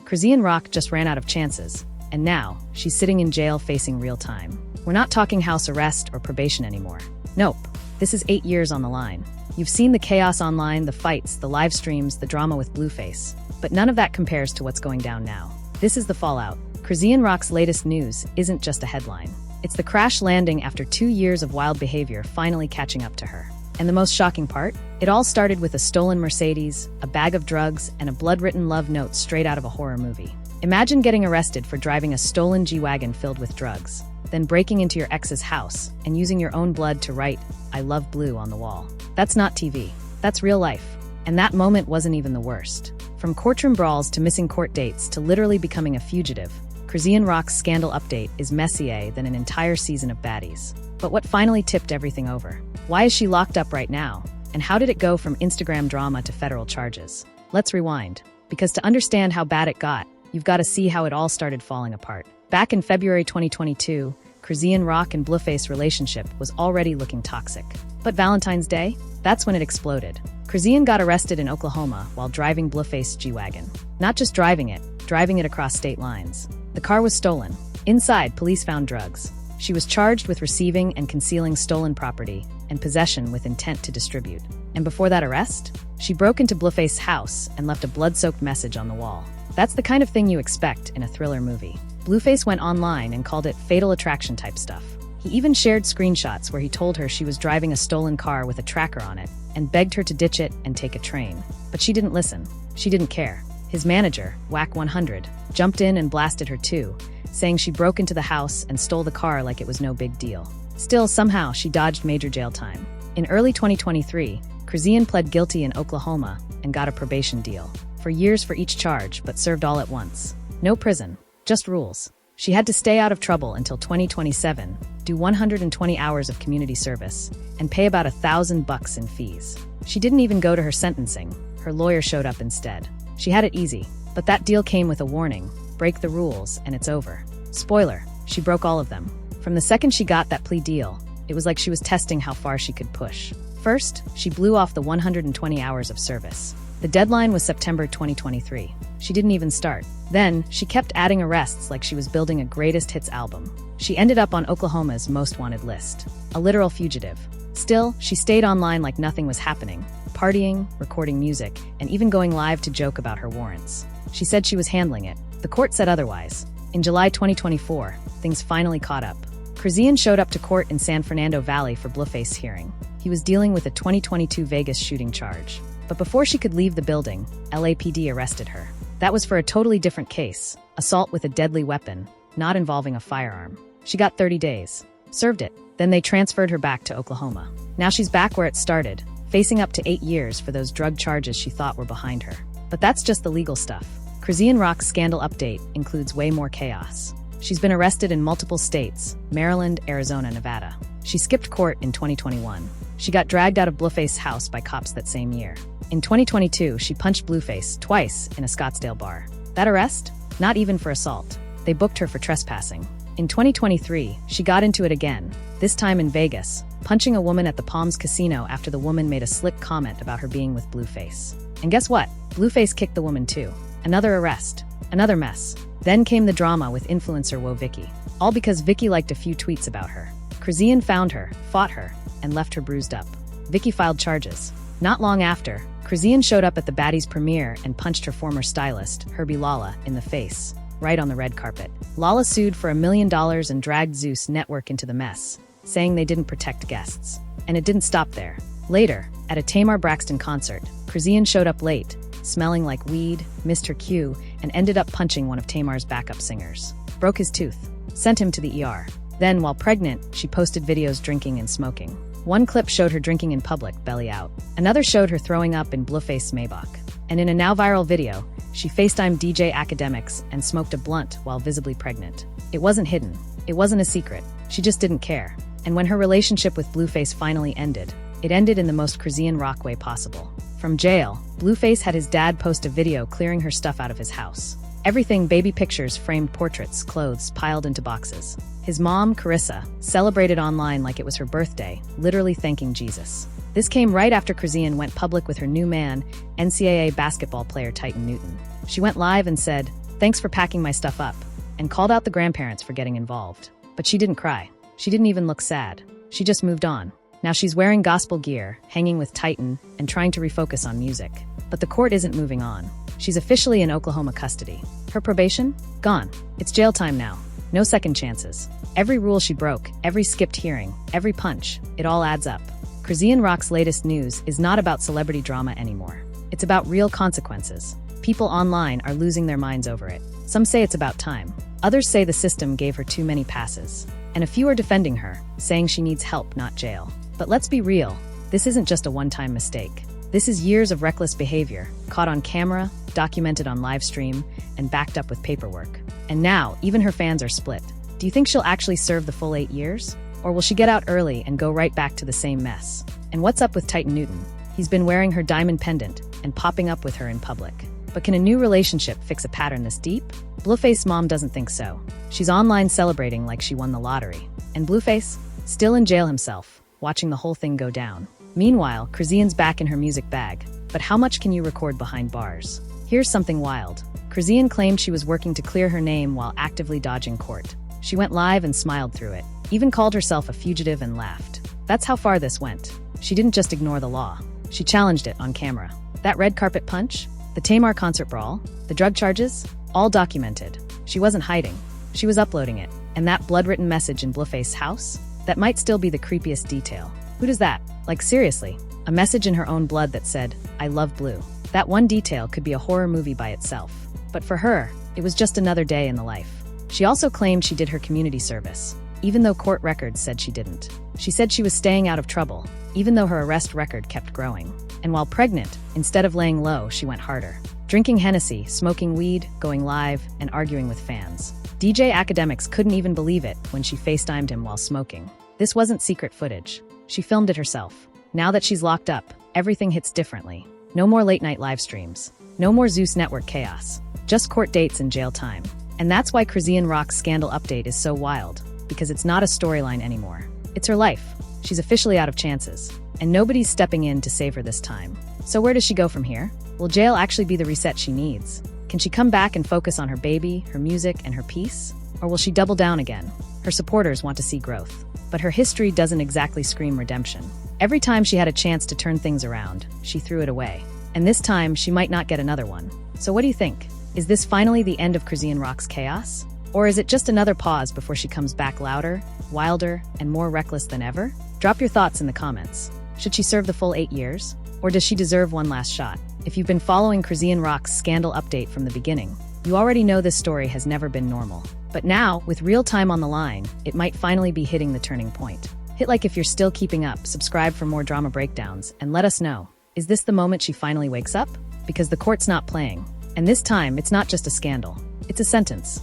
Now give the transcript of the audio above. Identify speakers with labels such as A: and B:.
A: Chrisean Rock just ran out of chances, and now she's sitting in jail facing real time. We're not talking house arrest or probation anymore. Nope, this is 8 years on the line. You've seen the chaos online, the fights, the live streams, the drama with Blueface, but none of that compares to what's going down now. This is the fallout. Chrisean Rock's latest news isn't just a headline. It's the crash landing after 2 years of wild behavior finally catching up to her. And the most shocking part? It all started with a stolen Mercedes, a bag of drugs, and a blood-written love note straight out of a horror movie. Imagine getting arrested for driving a stolen G-Wagon filled with drugs, then breaking into your ex's house and using your own blood to write, "I love blue" on the wall. That's not TV. That's real life. And that moment wasn't even the worst. From courtroom brawls to missing court dates to literally becoming a fugitive, Chrisean Rock's scandal update is messier than an entire season of baddies. But what finally tipped everything over? Why is she locked up right now? And how did it go from Instagram drama to federal charges? Let's rewind. Because to understand how bad it got, you've got to see how it all started falling apart. Back in February 2022, Chrisean Rock and Blueface relationship was already looking toxic. But Valentine's Day? That's when it exploded. Chrisean got arrested in Oklahoma while driving Blueface G-Wagon. Not just driving it across state lines. The car was stolen. Inside, police found drugs. She was charged with receiving and concealing stolen property and possession with intent to distribute. And before that arrest, she broke into Blueface's house and left a blood-soaked message on the wall. That's the kind of thing you expect in a thriller movie. Blueface went online and called it fatal attraction type stuff. He even shared screenshots where he told her she was driving a stolen car with a tracker on it and begged her to ditch it and take a train. But she didn't listen. She didn't care. His manager, Whack 100, jumped in and blasted her too, saying she broke into the house and stole the car like it was no big deal. Still, somehow, she dodged major jail time. In early 2023, Chrisean pled guilty in Oklahoma and got a probation deal. For years for each charge, but served all at once. No prison, just rules. She had to stay out of trouble until 2027, do 120 hours of community service, and pay about $1,000 in fees. She didn't even go to her sentencing. Her lawyer showed up instead. She had it easy, but that deal came with a warning. Break the rules, and it's over. Spoiler, she broke all of them. From the second she got that plea deal, it was like she was testing how far she could push. First, she blew off the 120 hours of service. The deadline was September 2023. She didn't even start. Then, she kept adding arrests like she was building a greatest hits album. She ended up on Oklahoma's most wanted list. A literal fugitive. Still, she stayed online like nothing was happening, partying, recording music, and even going live to joke about her warrants. She said she was handling it. The court said otherwise. In July 2024, things finally caught up. Chrisean showed up to court in San Fernando Valley for Blueface hearing. He was dealing with a 2022 Vegas shooting charge. But before she could leave the building, LAPD arrested her. That was for a totally different case, assault with a deadly weapon, not involving a firearm. She got 30 days. Served it. Then they transferred her back to Oklahoma. Now she's back where it started, facing up to 8 years for those drug charges she thought were behind her. But that's just the legal stuff. Chrisean Rock's scandal update includes way more chaos. She's been arrested in multiple states: Maryland, Arizona, Nevada. She skipped court in 2021. She got dragged out of Blueface's house by cops that same year. In 2022, she punched Blueface twice in a Scottsdale bar. That arrest? Not even for assault. They booked her for trespassing. In 2023, she got into it again, this time in Vegas, punching a woman at the Palms Casino after the woman made a slick comment about her being with Blueface. And guess what? Blueface kicked the woman too. Another arrest. Another mess. Then came the drama with influencer Whoa Vicky. All because Vicky liked a few tweets about her. Chrisean found her, fought her, and left her bruised up. Vicky filed charges. Not long after, Chrisean showed up at the Baddies premiere and punched her former stylist, Herbie Lala, in the face, right on the red carpet. Lala sued for $1 million and dragged Zeus Network into the mess, saying they didn't protect guests. And it didn't stop there. Later, at a Tamar Braxton concert, Chrisean showed up late, smelling like weed, missed her cue, and ended up punching one of Tamar's backup singers. Broke his tooth. Sent him to the ER. Then, while pregnant, she posted videos drinking and smoking. One clip showed her drinking in public, belly out. Another showed her throwing up in Blueface Maybach. And in a now viral video, she FaceTimed DJ Academics and smoked a blunt while visibly pregnant. It wasn't hidden. It wasn't a secret. She just didn't care. And when her relationship with Blueface finally ended, it ended in the most Chrisean Rock way possible. From jail, Blueface had his dad post a video clearing her stuff out of his house. Everything: baby pictures, framed portraits, clothes piled into boxes. His mom, Carissa, celebrated online like it was her birthday, literally thanking Jesus. This came right after Chrisean went public with her new man, NCAA basketball player Titan Newton. She went live and said, thanks for packing my stuff up, and called out the grandparents for getting involved. But she didn't cry. She didn't even look sad. She just moved on. Now she's wearing gospel gear, hanging with Titan, and trying to refocus on music. But the court isn't moving on. She's officially in Oklahoma custody. Her probation? Gone. It's jail time now. No second chances. Every rule she broke, every skipped hearing, every punch, it all adds up. Chrisean Rock's latest news is not about celebrity drama anymore. It's about real consequences. People online are losing their minds over it. Some say it's about time. Others say the system gave her too many passes. And a few are defending her, saying she needs help, not jail. But let's be real, this isn't just a one-time mistake. This is years of reckless behavior, caught on camera, documented on livestream, and backed up with paperwork. And now, even her fans are split. Do you think she'll actually serve the full 8 years? Or will she get out early and go right back to the same mess? And what's up with Titan Newton? He's been wearing her diamond pendant and popping up with her in public. But can a new relationship fix a pattern this deep? Blueface mom doesn't think so. She's online celebrating like she won the lottery. And Blueface? Still in jail himself, watching the whole thing go down. Meanwhile, Chrisean's back in her music bag. But how much can you record behind bars? Here's something wild. Chrisean claimed she was working to clear her name while actively dodging court. She went live and smiled through it, even called herself a fugitive and laughed. That's how far this went. She didn't just ignore the law. She challenged it on camera. That red carpet punch? The Tamar concert brawl? The drug charges? All documented. She wasn't hiding. She was uploading it. And that blood-written message in Blueface's house? That might still be the creepiest detail. Who does that? Like seriously, a message in her own blood that said, "I love Blue." That one detail could be a horror movie by itself. But for her, it was just another day in the life. She also claimed she did her community service, even though court records said she didn't. She said she was staying out of trouble, even though her arrest record kept growing. And while pregnant, instead of laying low, she went harder. Drinking Hennessy, smoking weed, going live, and arguing with fans. DJ Academics couldn't even believe it when she FaceTimed him while smoking. This wasn't secret footage. She filmed it herself. Now that she's locked up, everything hits differently. No more late-night live streams. No more Zeus Network chaos. Just court dates and jail time. And that's why Chrisean Rock's scandal update is so wild, because it's not a storyline anymore. It's her life. She's officially out of chances. And nobody's stepping in to save her this time. So where does she go from here? Will jail actually be the reset she needs? Can she come back and focus on her baby, her music, and her peace? Or will she double down again? Her supporters want to see growth. But her history doesn't exactly scream redemption. Every time she had a chance to turn things around, she threw it away. And this time, she might not get another one. So what do you think? Is this finally the end of Chrisean Rock's chaos? Or is it just another pause before she comes back louder, wilder, and more reckless than ever? Drop your thoughts in the comments. Should she serve the full 8 years? Or does she deserve one last shot? If you've been following Chrisean Rock's scandal update from the beginning, you already know this story has never been normal. But now, with real time on the line, it might finally be hitting the turning point. Hit like if you're still keeping up, subscribe for more drama breakdowns, and let us know. Is this the moment she finally wakes up? Because the court's not playing. And this time, it's not just a scandal. It's a sentence.